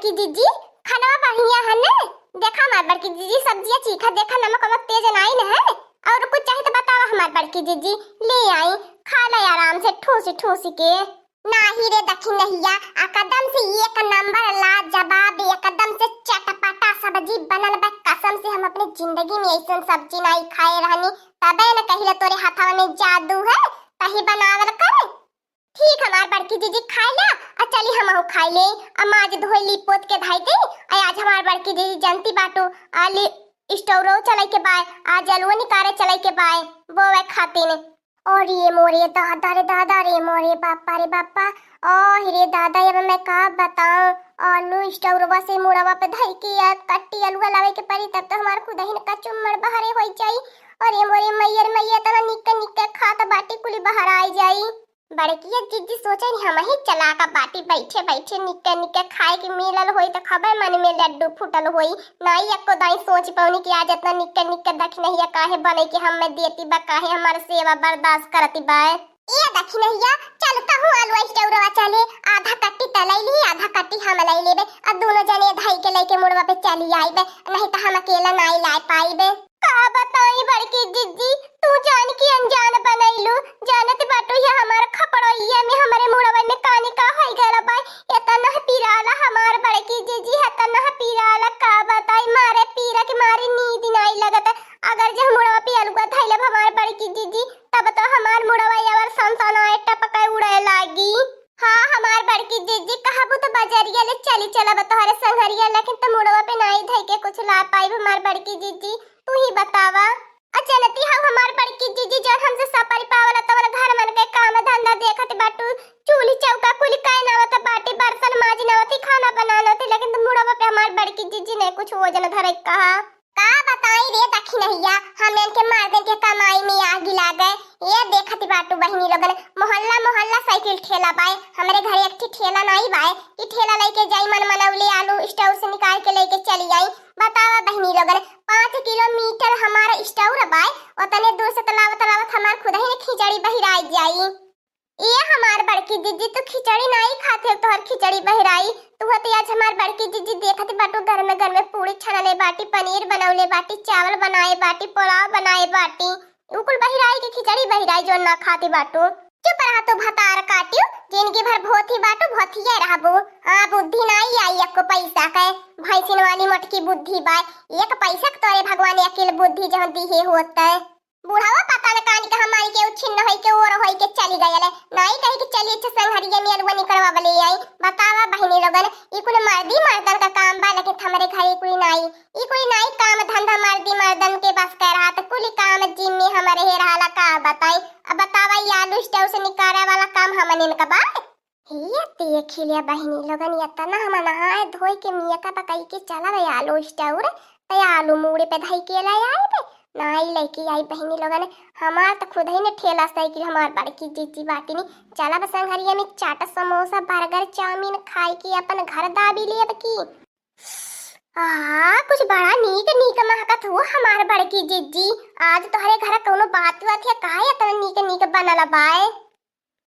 बड़की जीजी खाना बढ़िया है ने? देखा हमार बड़की जीजी सब्जियां चीखा, देखा नमक वमक तेज नहीं न है। और कुछ चाहिए तो बताओ हमार बड़की जीजी, ले आई खा ले आराम से ठूसी ठूसी के। नाही रे दखी नहिया, एकदम से एक नंबर लाजवाब, एकदम से चटपटा सब्जी बनल बा। कसम से हम अपनी जिंदगी में ऐसा सब्जी नहीं खाए रहनी। तबे न कहिला तोरे हाथवा में जादू है, तही बनावल कर। ठीक हमार बड़की जीजी खाई ला, और चली हम खाई ले। आज धोई पोत के धाई दे। आज हमार बड़की जीजी जानती बाटू आली स्टोरो चलाई के बाय, आज अलुआ निकारे चलाई के बाय, वो वे खाती ने। और ये मोरे दादा रे मोरे बापा रे बापा, ओ रे दादा अब मैं का बताऊं। आलू स्टोरवा से मुड़वा पे धाई के यार कट्टी अलुआ लावे के पड़ी, तब तो हमार खुद ही का चुम्मड़ बहरे हो जाई। और ये मोरे मैयर तना निक्के निक्के खाता बाटी कुली बाहर आई जाई। बड़की जीजी सोचे हम ही चला का बाटी बैठे बैठे निक्के निक्के खाए के मिलल होई तो खबर मन में लड्डू फुटल होई। नहीं एको दाई सोच पाऊनी कि आज इतना निक्के निक्के दख नहीं काहे बने कि हम में देती बा, काहे हमार सेवा बर्दाश्त करती बा। ये दख नहीं चलता हूं आलू स्टोरवा चले, आधा कट्टी तलाई ली आधा कट्टी हम लाई लेबे, और दोनों जने धाई के लेके मुड़वा पे चली आईबे, नहीं तो हम अकेला नहीं ला पाईबे। का बताई बड़की जीजी, तू जान की अनजान बनैलू। जानत बाटू ये हमार खपड़ोइया में हमारे मुड़वा में कानी का होई गला बा। इतना पीराला हमार बड़की जीजी, इतना पीराला का बताई, मारे पीरा के मारी नींद नहीं लगत। अगर जे मुड़वा पे अलुआ धैले हमार बड़की जीजी, तब तो हमार मुड़वा यावर संसाना टपकाए उड़े लागी। हाँ हमार बड़की जीजी कहबू तो बाजारिया ले चली चला तोहरे संघरिया, लेकिन तो मुड़वा पे नहीं धई के कुछ ला पाई हमार बड़की जीजी, तू ही बतावा। अचलती हम हमार बड़की जीजी जब हमसे सपरी पावला तवन घर मन के काम धंधा देखत बाटू, चूल्ही चौका कुली काई नावत बाटी, बर्तन माजी नावती, खाना बनावती, लेकिन तो मुड़वा पे हमार बड़की जीजी ने कुछ वजन धरे कहा। का बताई रे दखी नहिया, हम इनके मर्दन के कमाई में आग लगा गए। ये देखती बाटू बहनी लोगन मोहल्ला मोहल्ला साइकिल ठेला बाए, हमारे घर एक ठेला नहीं बाए, ये ठेला लेके जाई मन मनौले आलू स्टोर से निकाल के लेके चली आई। बतावा बहनी लोगन 5 किलोमीटर हमारा स्टोर बाए, उतने दूर से तलावत हमार खुद ही ने खिचड़ी बहिराई जाई। ये हमार बड़की जीजी तो खिचड़ी नहीं खाते, तो हर खिचड़ी बहिराई तू हते। आज हमार बड़की जीजी देखत बाटू घर में पूरी छनले बाटी, पनीर बनौले बाटी, चावल बनाए बाटी, पुलाव बनाए बाटी, उकुल बहिराई के खिचड़ी बहिराई जो ना खाती बाटू। चुप रहा तो भतार काटियो, जिंदगी भर भोथी बाटू भोथिया रहबो। हां बुद्धि नहीं आई एको पैसा के, भैंसिन वाली मोटकी बुद्धि बा, एक पैसा के तोरे भगवान अकेले बुद्धि जहां दिए होता है। बुढ़ावा पता न कानी के हमारी के छिन्न होई के और होई के चली गयले, नहीं कही के चली अच्छा संघरिया में अलुआ निकलवा वाले आई। बतावा बहनी लोगन ई कुल मर्दी मर्दन का काम बा, लेकिन हमरे घर कोई नहीं काम धंधा मर्दी मर्दन के बस कर रहा, तो कुल काम जिम में हमारे हे रहला का बताई। अब बतावा ये आलू स्टोव से निकाले वाला काम हमने का बा। ये देख लिया बहनी लोगन, इतना हम नहाए धोई के मिया का पकाई के चला गए आलू स्टोव रे, तो आलू मूड़े पे धाई के लाई आए बे नहीं लेके आई बहनी लोगन। हमार तो खुद ही ने ठेला साइकिल हमार बड़की जीजी बाटी नी चला बस संघरिया में चाट समोसा बर्गर चाउमीन खाई के अपन घर दाबी ले की। कुछ बड़ा नीक महकत हो हमार बड़की जीजी। आज तोहरे घर कोनो बात है काहे इतना नीक बनल बाए।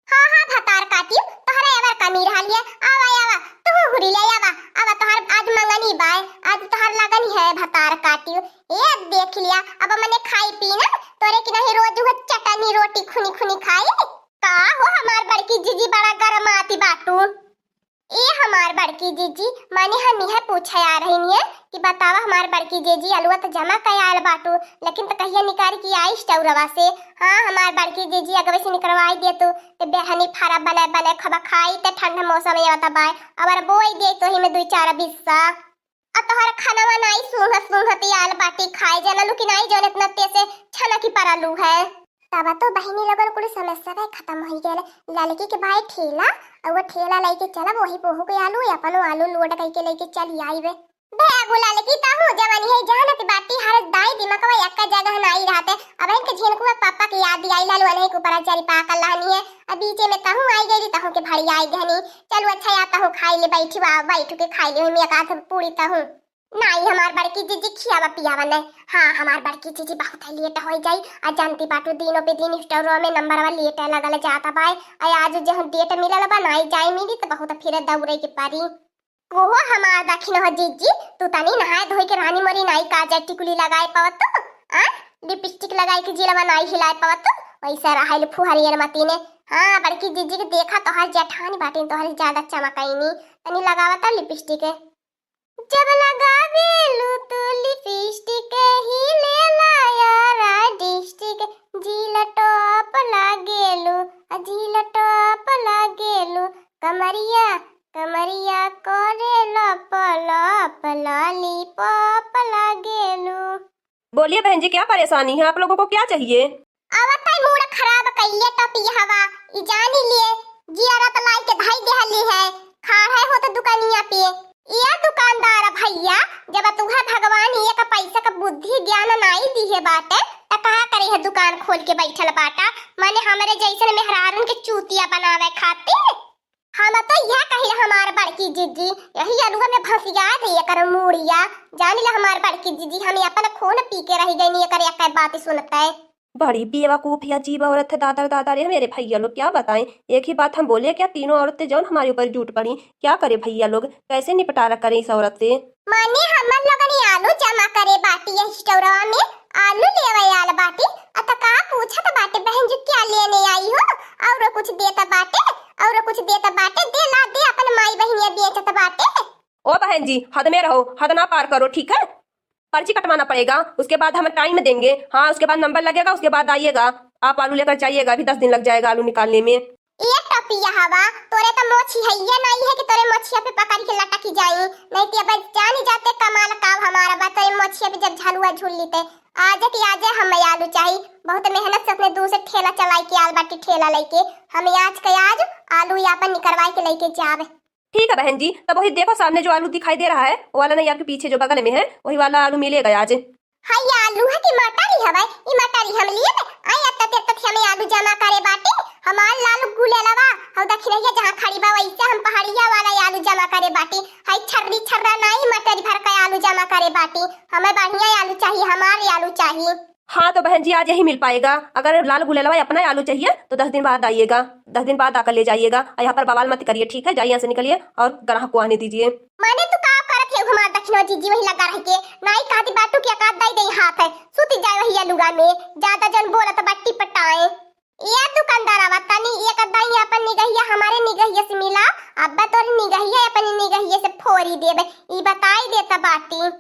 हाँ भतार काटियो तोहरे एवर कमी रहलिए, आवा तू हुरी ले आवा तोहर आज मंगनी बाए, आज तोहर लगन है भतार काटियो। ये देख लिया अब मैंने खाई पी ना तोरे की नहीं रोज वो चटनी रोटी खुनी खाई का हो हमार बड़की जीजी बड़ा गरम आती बाटू। ये हमार बड़की जीजी माने हम यह पूछे आ रही है कि बतावा हमार बड़की जीजी अलुआ तो जमा कयाल बाटू, लेकिन तो कहिया निकाल की आई स्टोरवा से। हाँ हमार बड़की जीजी अगवे से निकलवाई दे तो बेहनी फारा बने खबा खाई ते ठंडा मौसम में आता बाय, अबर बोई दे तो ही में 2-4 बिस्सा अब तोहर खानावा नहीं सूंघती आल बाटी खाए जानलू कि नहीं जौन इतना तेज से छना की परलू है। तब तो बहनी लोगन कुल समस्या का खत्म हो गया। लड़की के भाई ठेला और वो ठेला लेके चला वही पोहू के आलू अपन आलू लोड करके लेके चली आई वे भैया लड़की ता हो जवानी है जानत बाटी हर दाई दिमागवा एक जगह नहीं रहते। अब इनके झिनकुआ पापा की याद आई लालू नहीं को पर चारी पाकल रहनी है, अब बीचे में कहूं आई गई तहु के भाड़ी आई गहनी। चलो अच्छा आता हूं खाई ले बैठ के खाई ले मैं का पूरी तहु नहीं हमार बड़की जीजी खियावा पियावा नहीं। हाँ हमार बड़की जीजी बहुत लेट हो जाई आ जानती बाटू दिनों पे दिन स्टोर में नंबरवा लेट लगल जाता बाय। आज जो डेट मिलल बा नहीं जाई मिली तो बहुत फिर दौड़े के पारी कोहो हमार दखिन हो जीजी, तू तनी नहाए धोई के रानी मरी नाई काजल टिकुली लगाए पावत तो आ लिपस्टिक लगाए के जीला बनाई हिलाए पावत तो वैसा रहल फुहरियर मती ने। हाँ बड़की जीजी के देखा तो हर जेठानी बाटे तो हर ज्यादा चमकाईनी तनी लगावता लिपस्टिक। जब लगावेलू तू लिपस्टिक ही ले लाया डिस्टिक जीला टॉप लागेलू जीला टॉप लागेलू कमरिया कमरिया करे लप लप लॉलीपॉप लागेलू। बोलिए बहन जी, क्या परेशानी है? आप लोगों को क्या चाहिए? आवत मूड खराब कइले टपी हवा ई जानी लिए जियारत लाई के भाई देहली है खाड़ है हो तो दुकानिया पे ये दुकानदार भैया जब तुहा भगवान ये का पैसा का बुद्धि ज्ञान नाई दी है बाटे त कहा करे है दुकान खोल के बैठल बाटा माने हमरे जैसन मेहरारून के चूतिया बनावे खातिर। हम तो यह कही हमार बड़की जीजी यही अलुआ में फंसिया गई कर मूड़िया जानी ला हमार बड़की जीजी हम अपन खून पी के रह गई नहीं करे एक बात सुनता है। बड़ी बेवकूफ या अजीब औरत है दादा दादा रे मेरे भैया लोग, क्या बताएं। एक ही बात हम बोले क्या तीनों औरतें जौन हमारे ऊपर झूठ पड़ी, क्या करे भैया लोग, कैसे निपटारा करें इस औरत से। माने हमन लोगन आलू जमा करे बाटी है स्टोरवा में आलू लेवे आल बाटी अत का पूछत बाटे बहन जी क्या लेने आई हो और कुछ देता बाटे और कुछ देता बाटे दे ला दे अपन माई बहनिया बेचत बाटे। ओ बहन जी हद में रहो, हद ना पार करो ठीक है। पर्ची कटवाना पड़ेगा, उसके बाद हम टाइम देंगे। हाँ उसके बाद नंबर लगेगा, उसके बाद आइएगा आप आलू लेकर जाइएगा। अभी 10 दिन लग जाएगा आलू निकालने में। ये टपिया हवा तोरे तो मोछी है ये नहीं है कि तोरे मोछिया पे पकड़ के लटकी जाई नहीं ते अब जान जाते कमाल का हमारा बात तोरे मोछिया पे जब झलुआ झूल लेते आज कि आज हमें आलू चाहिए। बहुत मेहनत से अपने दूर से ठेला चलाई के आल बाटी ठेला लेके हमें आज के आज आलू यापन निकलवाई के लेके जावे। ठीक है बहन जी, तब वही देखो सामने जो आलू दिखाई दे रहा है वो वाला नहीं, आपके पीछे जो बगल में है वही वाला आलू मिलेगा आज। हां ये आलू है कि मटारी हवे ई मटारी हम लिए आई अत्ते तक हमें आलू जमा करे बाटी हमार लालू गुले लवा हम दखिनैया जहां खड़ी बा वैसे हम पहाड़िया वाला आलू जमा करे बाटी हाई छर्री छर्रा नहीं मटरी भर का आलू जमा करे बाटी हमें बढ़िया आलू चाहिए हमारे आलू चाहिए। हाँ तो बहन जी आज यही मिल पाएगा। अगर लाल गुलेलवा अपना आलू चाहिए तो 10 दिन बाद आइएगा, 10 दिन बाद आकर ले जाइएगा। यहाँ पर बवाल मत करिए ठीक है, जाइए यहाँ से निकलिए और ग्राहक को आने दीजिए। माने तू का करत है हमार दक्षिणा जीजी वही लगा रह के नाई कहती बाटू के आकाद दई दई हाथ है सुती जाए वही अलुगा में ज्यादा जन बोलत बट्टी पटाए। ये दुकानदार आवतानी एक दाई अपन निगहिया हमारे निगहिया से मिला अब्बा तोर निगहिया अपन निगहिया से फोरी देबे ई बताई देता बाटी।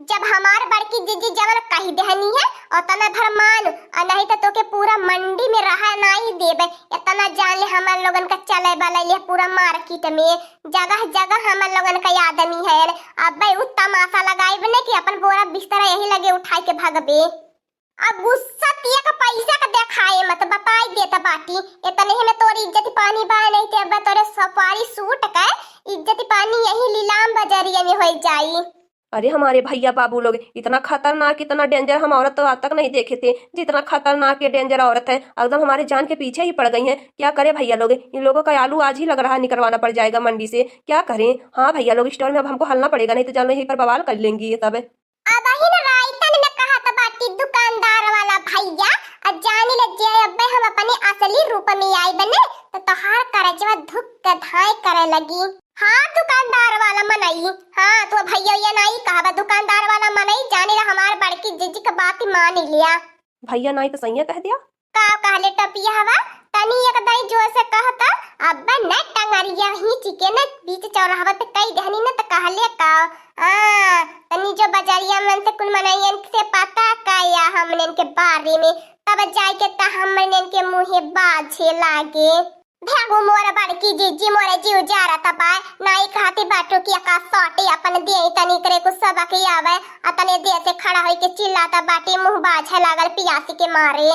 जब हमार बड़की जीजी जवन कही देहनी है और तना धर्मान और नहीं तो तोके पूरा मंडी में रहा नहीं देबे इतना जान ले हमार लोगन का चले वाला ले पूरा मार्केट में जगह जगह हमार लोगन का आदमी है। अब भाई उ तमाशा लगाई बने कि अपन बोरा बिस्तर यही लगे उठाई के भागबे। अब गुस्सा तिया का पैसा का देखाए मत बताई देता बाटी इतने ही में तोरी इज्जत पानी बा नहीं ते अब तोरे सफारी सूट का इज्जत पानी यही लीलाम बाजारिया में हो जाई। अरे हमारे भैया बाबू लोग इतना खतरनाक इतना डेंजर हम औरत तो आज तक नहीं देखे थे जितना खतरनाक ये डेंजर औरत है, एकदम हमारे जान के पीछे ही पड़ गई हैं। क्या करे भैया लोग, इन लोगों का आलू आज ही लग रहा है निकलवाना पड़ जाएगा मंडी से, क्या करें। हाँ भैया लोग स्टोर में अब हमको हलना पड़ेगा नहीं तो जानो यहीं पर बवाल कर लेंगी ये सब। अब ही ना राइतन ने कहा था बाटी दुकानदार वाला भैया अब जाने लग जाए अब हम अपने असली रूप में आई बने तो तोहार करजवा धुक धाय करे लगी। हाँ दुकानदार वाला मनई हाँ तो भैया ये नहीं कहा दुकानदार वाला मनई जाने ला हमार बड़की जीजी का बात ही मान लिया। भैया नहीं तो सही कह दिया का कहले टपिया हवा तनी एक दाई जो से कहता अब न टंगरिया ही चिके न बीच चौराहा पे कई दहनी न त कहले का तनी जो बाजारिया मन से कुल मनैयन से पता का या हमने के बारे में तब जाए के त हमने के मुंहे बाझे लागे। भागो मोरा बड़की जीजी मोरे जीव जा रहा था बाय नाई कहती बाटो की आकाश सौटे अपन दे तनी करे कुछ सबक आवे अतने दे से खड़ा होई के चिल्लाता बाटी मुंह बाझे लागल पियासी के मारे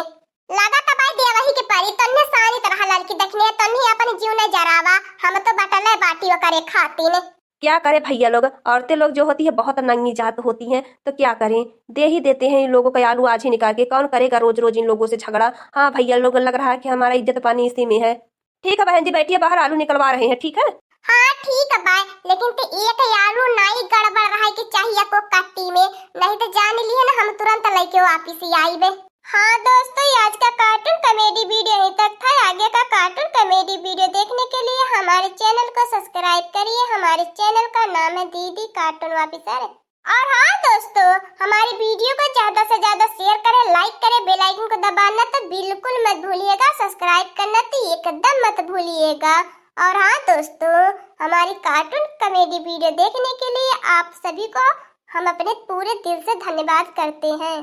लगा तबाई देवही के परी तन्ने सारी तरह लड़की देखने तन्ने अपन जीव न जरावा हम तो बटले बाटी वो करे खाती ने। क्या करे भैया लोग, औरतें लोग जो होती है बहुत नंगी जात होती हैं तो क्या करें, दे ही देते हैं इन लोगों का आलू आज ही निकाल के। कौन करेगा रोज रोज इन लोगों से झगड़ा। हाँ भैया लोग लग रहा है कि हमारा इज्जत पानी इसी में है। ठीक है बहन जी बैठिए, बाहर आलू निकलवा रहे हैं ठीक है। हाँ ठीक है बाय लेकिन ते एक आलू नहीं गड़बड़ रहा कि चाहिए को कट्टी में नहीं तो जान लिए ना हम तुरंत लेके वापिस ही आईबे। हाँ दोस्तों आज का कार्टून कॉमेडी वीडियो यहीं तक था। आगे का कार्टून कॉमेडी वीडियो देखने के लिए हमारे चैनल को सब्सक्राइब करिए। हमारे चैनल का नाम नाम है दीदी कार्टून ऑफिसर। और हाँ दोस्तों, हमारी वीडियो को ज्यादा से ज्यादा शेयर करें, लाइक करें, बेल आइकन को दबाना तो बिल्कुल मत भूलिएगा, सब्सक्राइब करना तो एकदम मत भूलिएगा। और हाँ दोस्तों, हमारी कार्टून कॉमेडी वीडियो देखने के लिए आप सभी को हम अपने पूरे दिल से धन्यवाद करते हैं।